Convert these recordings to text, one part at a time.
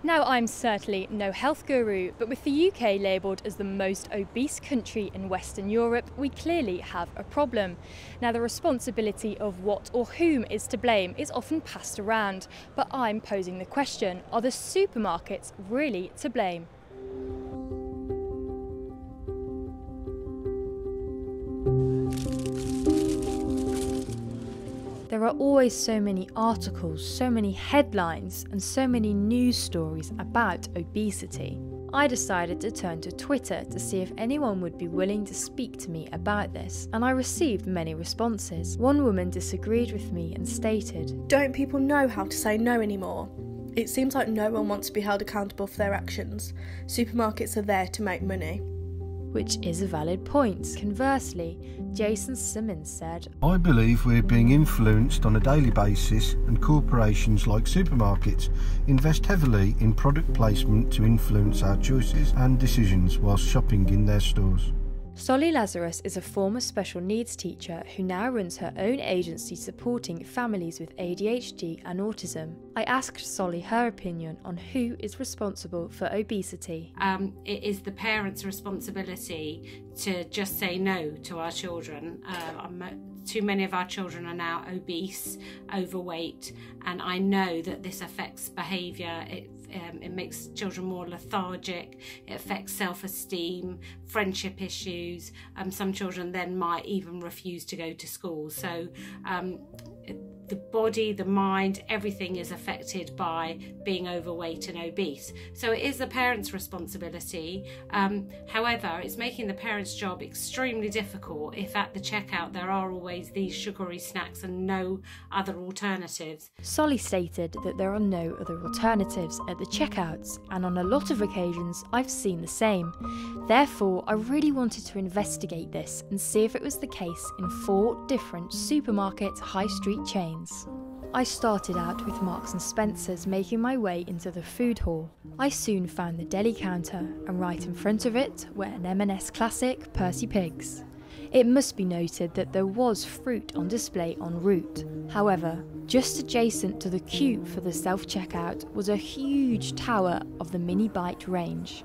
Now, I'm certainly no health guru, but with the UK labelled as the most obese country in Western Europe, we clearly have a problem. Now, the responsibility of what or whom is to blame is often passed around, but I'm posing the question, are the supermarkets really to blame? There are always so many articles, so many headlines, and so many news stories about obesity. I decided to turn to Twitter to see if anyone would be willing to speak to me about this, and I received many responses. One woman disagreed with me and stated, "Don't people know how to say no anymore? It seems like no one wants to be held accountable for their actions. Supermarkets are there to make money." Which is a valid point. Conversely, Jason Simmons said, "I believe we're being influenced on a daily basis, and corporations like supermarkets invest heavily in product placement to influence our choices and decisions whilst shopping in their stores." Solly Lazarus is a former special needs teacher who now runs her own agency supporting families with ADHD and autism. I asked Solly her opinion on who is responsible for obesity. It is the parents' responsibility to just say no to our children. Too many of our children are now obese, overweight, and I know that this affects behaviour. It makes children more lethargic, it affects self-esteem, friendship issues. Some children then might even refuse to go to school. So the body, the mind, everything is affected by being overweight and obese. So it is the parents' responsibility. However, it's making the parents' job extremely difficult if at the checkout there are always these sugary snacks and no other alternatives. Solly stated that there are no other alternatives at the checkouts, and on a lot of occasions I've seen the same. Therefore, I really wanted to investigate this and see if it was the case in 4 different supermarket high street chains. I started out with Marks and Spencer's, making my way into the food hall. I soon found the deli counter, and right in front of it were an M&S classic, Percy Pigs. It must be noted that there was fruit on display en route. However, just adjacent to the queue for the self-checkout was a huge tower of the mini bite range.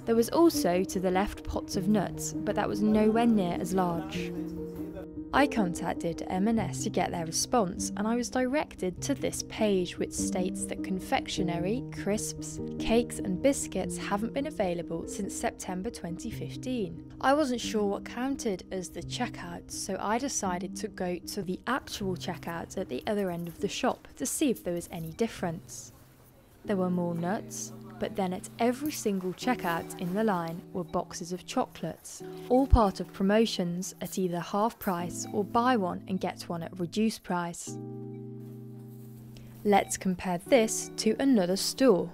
There was also to the left pots of nuts, but that was nowhere near as large. I contacted M&S to get their response, and I was directed to this page which states that confectionery, crisps, cakes and biscuits haven't been available since September 2015. I wasn't sure what counted as the checkout, so I decided to go to the actual checkout at the other end of the shop to see if there was any difference. There were more nuts, but then at every single checkout in the line were boxes of chocolates, all part of promotions at either half price or buy one and get one at reduced price. Let's compare this to another store.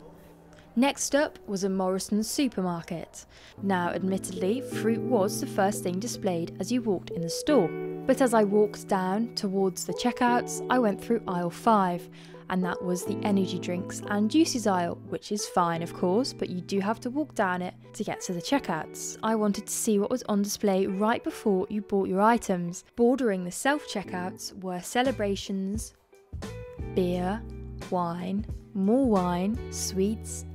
Next up was a Morrison's supermarket. Now, admittedly, fruit was the first thing displayed as you walked in the store, but as I walked down towards the checkouts, I went through aisle 5, and that was the energy drinks and juices aisle, which is fine of course, but you do have to walk down it to get to the checkouts. I wanted to see what was on display right before you bought your items. Bordering the self-checkouts were celebrations, beer, wine, more wine, sweets,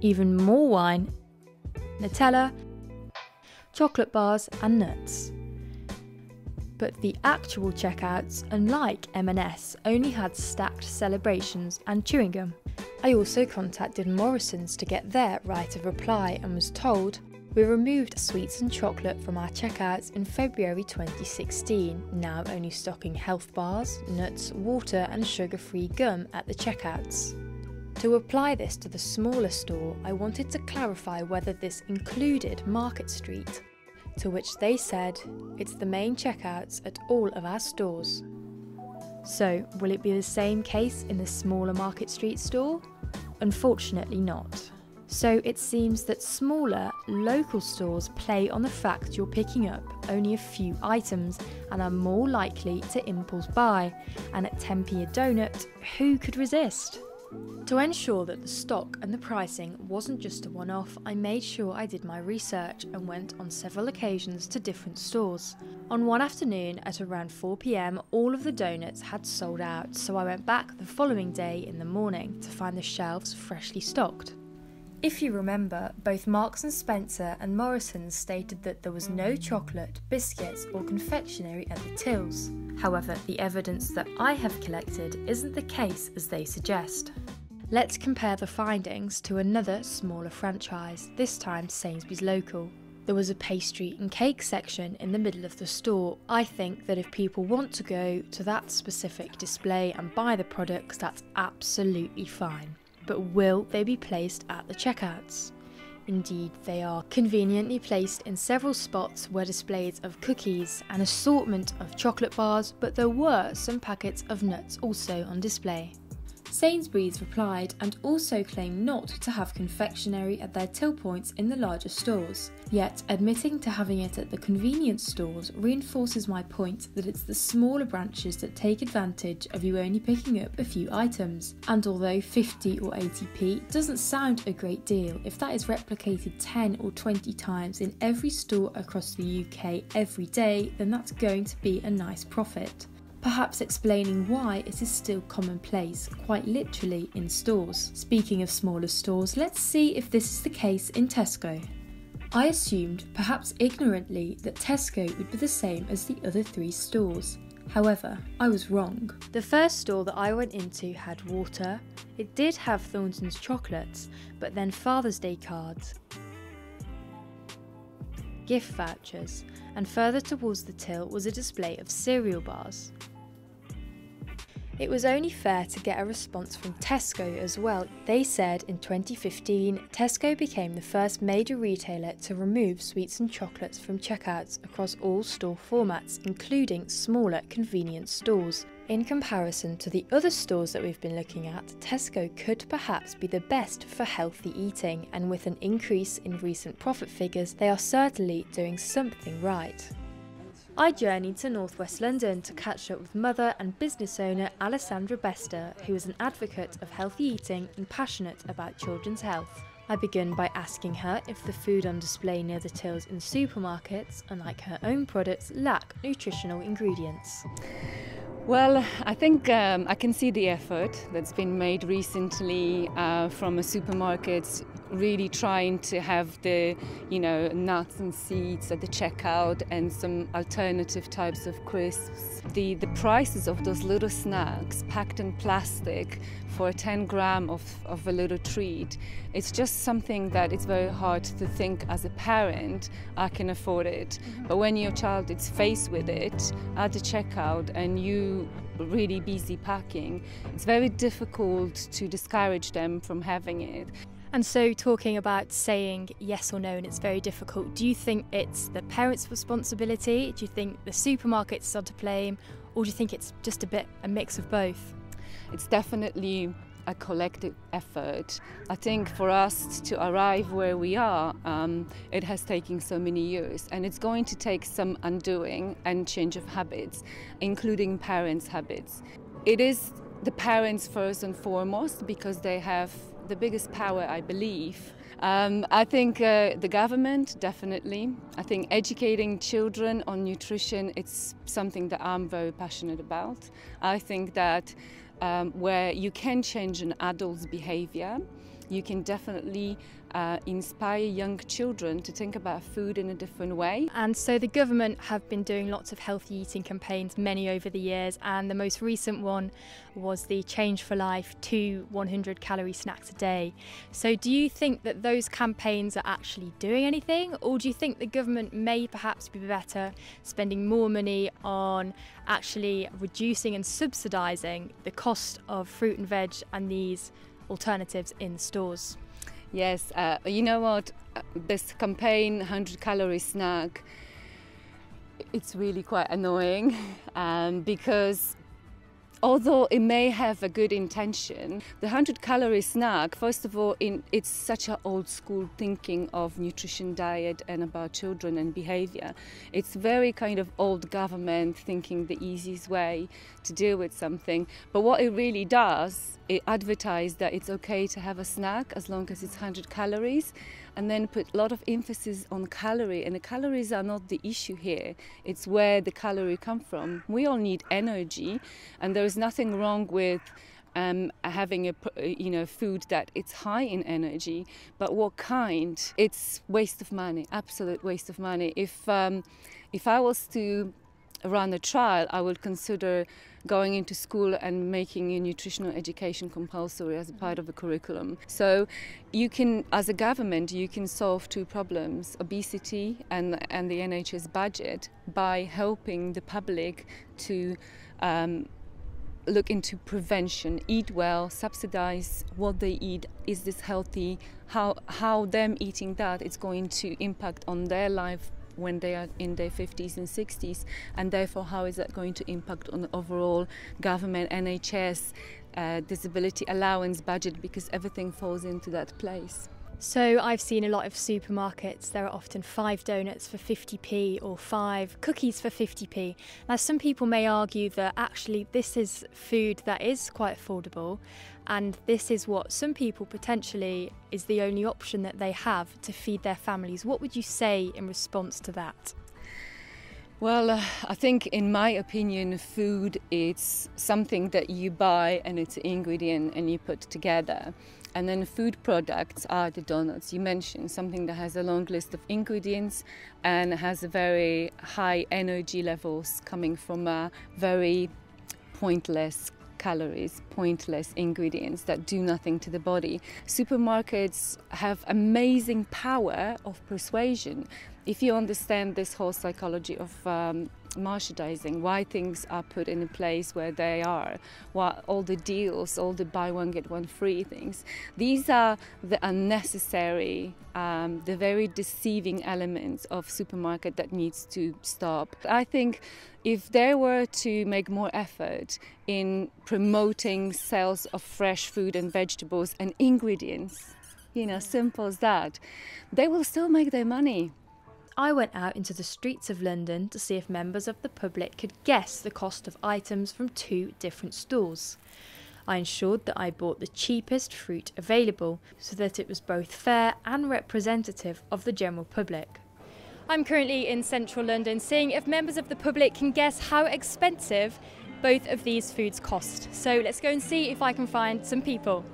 even more wine, Nutella, chocolate bars and nuts. But the actual checkouts, unlike M&S, only had stacked celebrations and chewing gum. I also contacted Morrison's to get their right of reply and was told, "We removed sweets and chocolate from our checkouts in February 2016, now only stocking health bars, nuts, water and sugar-free gum at the checkouts." To apply this to the smaller store, I wanted to clarify whether this included Market Street, to which they said, "It's the main checkouts at all of our stores." So, will it be the same case in the smaller Market Street store? Unfortunately not. So it seems that smaller, local stores play on the fact you're picking up only a few items and are more likely to impulse buy, and at 10p a donut, who could resist? To ensure that the stock and the pricing wasn't just a one-off, I made sure I did my research and went on several occasions to different stores. On one afternoon at around 4 p.m, all of the donuts had sold out, so I went back the following day in the morning to find the shelves freshly stocked. If you remember, both Marks & Spencer and Morrison's stated that there was no chocolate, biscuits or confectionery at the tills. However, the evidence that I have collected isn't the case as they suggest. Let's compare the findings to another smaller franchise, this time Sainsbury's local. There was a pastry and cake section in the middle of the store. I think that if people want to go to that specific display and buy the products, that's absolutely fine. But will they be placed at the checkouts? Indeed, they are conveniently placed in several spots were displays of cookies, an assortment of chocolate bars, but there were some packets of nuts also on display. Sainsbury's replied and also claimed not to have confectionery at their till points in the larger stores, yet admitting to having it at the convenience stores reinforces my point that it's the smaller branches that take advantage of you only picking up a few items. And although 50 or 80p doesn't sound a great deal, if that is replicated 10 or 20 times in every store across the UK every day, then that's going to be a nice profit. Perhaps explaining why it is still commonplace, quite literally, in stores. Speaking of smaller stores, let's see if this is the case in Tesco. I assumed, perhaps ignorantly, that Tesco would be the same as the other 3 stores. However, I was wrong. The first store that I went into had water. It did have Thornton's chocolates, but then Father's Day cards, gift vouchers, and further towards the till was a display of cereal bars. It was only fair to get a response from Tesco as well. They said in 2015, Tesco became the first major retailer to remove sweets and chocolates from checkouts across all store formats, including smaller convenience stores. In comparison to the other stores that we've been looking at, Tesco could perhaps be the best for healthy eating, and with an increase in recent profit figures, they are certainly doing something right. I journeyed to northwest London to catch up with mother and business owner Alessandra Bester, who is an advocate of healthy eating and passionate about children's health. I began by asking her if the food on display near the tills in supermarkets, unlike her own products, lack nutritional ingredients. Well, I think I can see the effort that's been made recently from a supermarket, really trying to have the, nuts and seeds at the checkout and some alternative types of crisps. The prices of those little snacks packed in plastic for 10 gram of a little treat, it's just something that it's very hard to think as a parent, I can afford it. But when your child is faced with it at the checkout and you really busy packing, it's very difficult to discourage them from having it. And so, talking about saying yes or no, and it's very difficult, do you think it's the parents' responsibility? Do you think the supermarkets are to blame? Or do you think it's just a mix of both? It's definitely a collective effort. I think for us to arrive where we are, it has taken so many years, and it's going to take some undoing and change of habits, including parents' habits. It is the parents first and foremost, because they have the biggest power, I believe. I think the government, definitely. I think educating children on nutrition, it's something that I'm very passionate about. I think that where you can change an adult's behavior, you can definitely inspire young children to think about food in a different way. And so the government have been doing lots of healthy eating campaigns, many over the years, and the most recent one was the Change for Life 2 100-calorie snacks a day. So do you think that those campaigns are actually doing anything, or do you think the government may perhaps be better spending more money on actually reducing and subsidising the cost of fruit and veg and these alternatives in stores? Yes, you know what, this campaign 100-calorie snack, it's really quite annoying because although it may have a good intention, the 100-calorie snack, first of all, it's such an old school thinking of nutrition, diet and about children and behavior. It's very kind of old government thinking the easiest way to deal with something. But what it really does, it advertises that it's okay to have a snack as long as it's 100 calories, and then put a lot of emphasis on calorie. And the calories are not the issue here. It's where the calorie come from. We all need energy, and there is nothing wrong with having a food that it's high in energy, but what kind? It's waste of money, absolute waste of money. If I was to run a trial, I would consider going into school and making a nutritional education compulsory as a part of the curriculum. So you can, as a government, you can solve two problems, obesity and the NHS budget, by helping the public to look into prevention, eat well, subsidize what they eat. Is this healthy? How them eating that is going to impact on their life when they are in their 50s and 60s, and therefore how is that going to impact on the overall government, NHS, disability allowance budget, because everything falls into that place. So I've seen a lot of supermarkets, there are often 5 donuts for 50p or 5 cookies for 50p. Now some people may argue that actually this is food that is quite affordable, and this is what some people potentially is the only option that they have to feed their families. What would you say in response to that? Well, I think in my opinion, food is something that you buy and it's an ingredient and you put together. And then food products are the donuts you mentioned, something that has a long list of ingredients and has a very high energy levels coming from a very pointless calories, pointless ingredients that do nothing to the body. Supermarkets have amazing power of persuasion. If you understand this whole psychology of merchandising, why things are put in a place where they are, why all the deals, all the buy one get one free things, these are the unnecessary, the very deceiving elements of supermarket that needs to stop. I think if they were to make more effort in promoting sales of fresh food and vegetables and ingredients, simple as that, they will still make their money. I went out into the streets of London to see if members of the public could guess the cost of items from 2 different stores. I ensured that I bought the cheapest fruit available so that it was both fair and representative of the general public. I'm currently in central London seeing if members of the public can guess how expensive both of these foods cost. So let's go and see if I can find some people.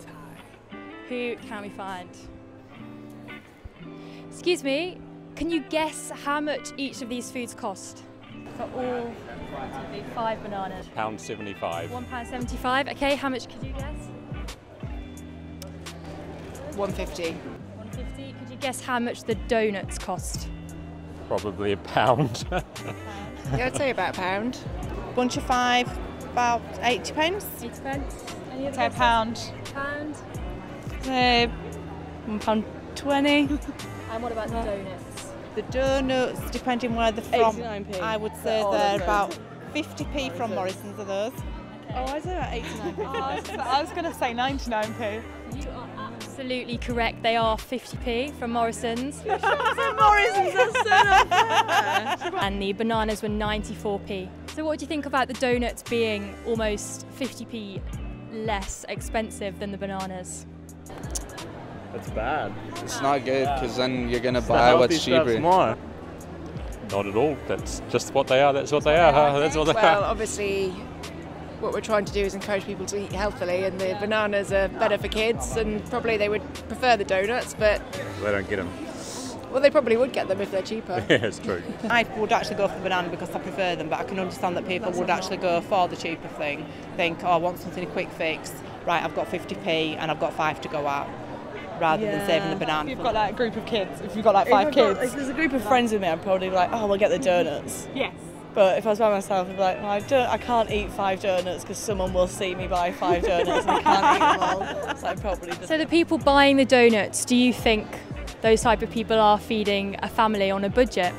Who can we find? Excuse me. Can you guess how much each of these foods cost? For all 5 bananas. £1.75. £1.75. Okay, how much could you guess? £1.50. £1.50. Could you guess how much the donuts cost? Probably £1. Yeah, I'd say about £1. Bunch of 5, about £80. 80p. Any other Say guesses? £1. £1. £1.20. And what about the donuts? The donuts, depending where they're from, 89p. I would say they're about 50p from Morrison's, are those? Oh, I said about 89p. I was going to say 99p. You are absolutely correct. They are 50p from Morrison's. Morrison's, that's so unfair. And the bananas were 94p. So what do you think about the donuts being almost 50p less expensive than the bananas? That's bad. It's not good because then you're going to buy what's cheaper. More. Not at all. That's just what they are. That's what they are. That's what they Well, are. obviously, what we're trying to do is encourage people to eat healthily, and the bananas are better for kids, and probably they would prefer the donuts, but They don't get them. well, they probably would get them if they're cheaper. Yeah, it's true. I would actually go for the banana because I prefer them, but I can understand that people would actually go for the cheaper thing. Think, I want something a quick fix. Right, I've got 50p and I've got 5 to go out. Rather than saving the banana. If you've got like a group of kids, if you've got like 5 kids. If there's a group of friends with me, I'm probably like, oh, we'll get the donuts. Yes. But if I was by myself, I'd be like, well, I can't eat 5 donuts because someone will see me buy 5 donuts and I can't eat them all. So I probably just... So the people buying the donuts, do you think those type of people are feeding a family on a budget?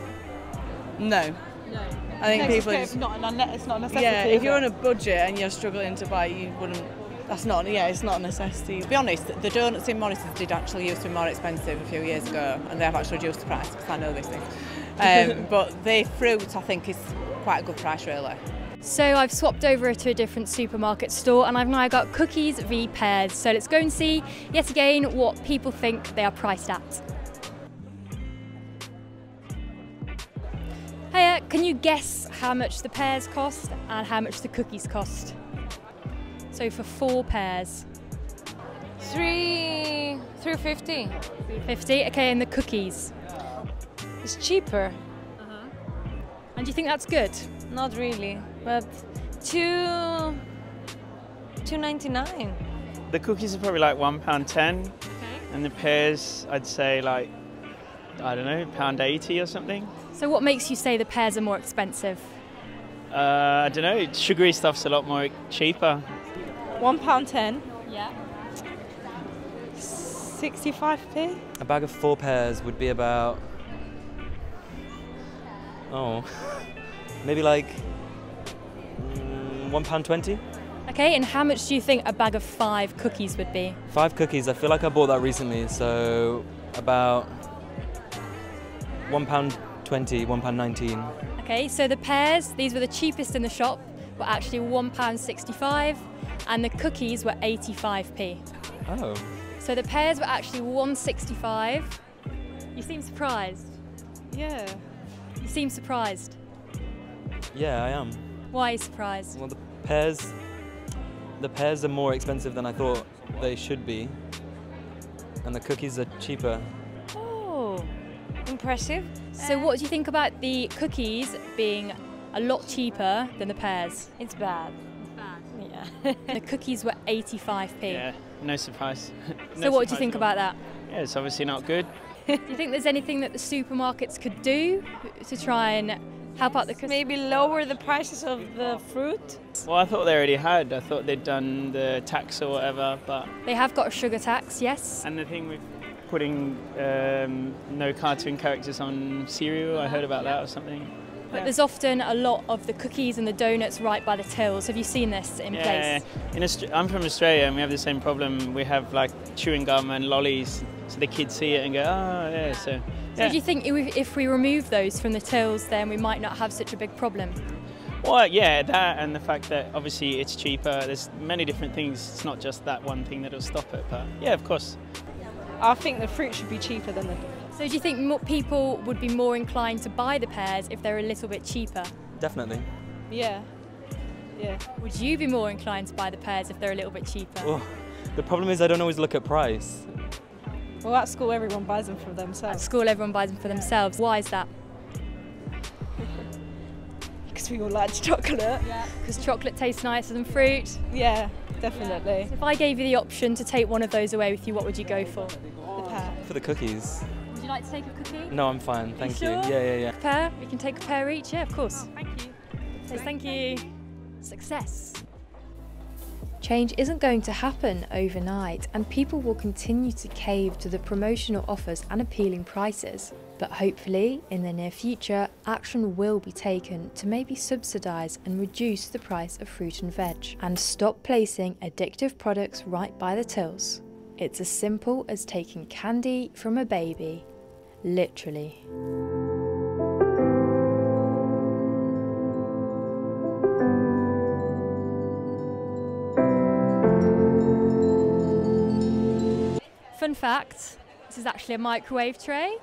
No. No. I think people it's not a necessity. yeah, if you're on a budget and you're struggling to buy, you wouldn't. That's not. Yeah, it's not a necessity. To be honest, the donuts in Morrison's did actually used to be more expensive a few years ago, and they have actually reduced the price because I know these things. But the fruit, I think, is quite a good price, really. So I've swapped over to a different supermarket store and I've now got cookies v pears. So let's go and see yet again what people think they are priced at. Hiya, can you guess how much the pears cost and how much the cookies cost? So for 4 pears. 350. 350, okay, and the cookies? It's cheaper. And do you think that's good? Not really, but $2.99. The cookies are probably like £1.10, and the pears I'd say like, I don't know, £1.80 or something. So what makes you say the pears are more expensive? I don't know, sugary stuff's a lot more cheaper. £1.10. Yeah. 65p. A bag of 4 pears would be about, maybe like £1.20. Okay, and how much do you think a bag of 5 cookies would be? 5 cookies, I feel like I bought that recently, so about £1.20, £1.19. Okay, so the pears, these were the cheapest in the shop, were actually £1.65, and the cookies were 85p. Oh. So the pears were actually £1.65. You seem surprised. Yeah. You seem surprised. Yeah, I am. Why are you surprised? Well, the pears are more expensive than I thought they should be, and the cookies are cheaper. Oh, impressive. So what do you think about the cookies being a lot cheaper than the pears? It's bad. It's bad. Yeah. The cookies were 85p. Yeah, no surprise. So what do you think about that? Yeah, it's obviously not good. Do you think there's anything that the supermarkets could do to try and help out the customers? Maybe lower the prices of the fruit? Well, I thought they already had. I thought they'd done the tax or whatever, but... They have got a sugar tax, yes. And the thing with putting no cartoon characters on cereal, I heard about that or something. But there's often a lot of the cookies and the donuts right by the tills. Have you seen this in place? I'm from Australia and we have the same problem. We have like chewing gum and lollies, so the kids see it and go, oh yeah, so... So do you think if we remove those from the tills, then we might not have such a big problem? Well, yeah, that and the fact that obviously it's cheaper. There's many different things. It's not just that one thing that'll stop it, but yeah, of course. I think the fruit should be cheaper than the... So do you think more people would be more inclined to buy the pears if they're a little bit cheaper? Definitely. Yeah. Yeah. Would you be more inclined to buy the pears if they're a little bit cheaper? Oh, the problem is I don't always look at price. Well, at school everyone buys them for themselves. At school everyone buys them for themselves. Why is that? Because we all like chocolate. Yeah. Because chocolate tastes nicer than fruit? Yeah, definitely. Yeah. So if I gave you the option to take one of those away with you, what would you go for? The pear. For the cookies. Would you like to take a cookie? No, I'm fine, thank you. Sure? Yeah. A pear? We can take a pear each? Yeah, of course. Thank you. So thank you. Success. Change isn't going to happen overnight, and people will continue to cave to the promotional offers and appealing prices. But hopefully, in the near future, action will be taken to maybe subsidise and reduce the price of fruit and veg, and stop placing addictive products right by the tills. It's as simple as taking candy from a baby. Literally. Fun fact, this is actually a microwave tray.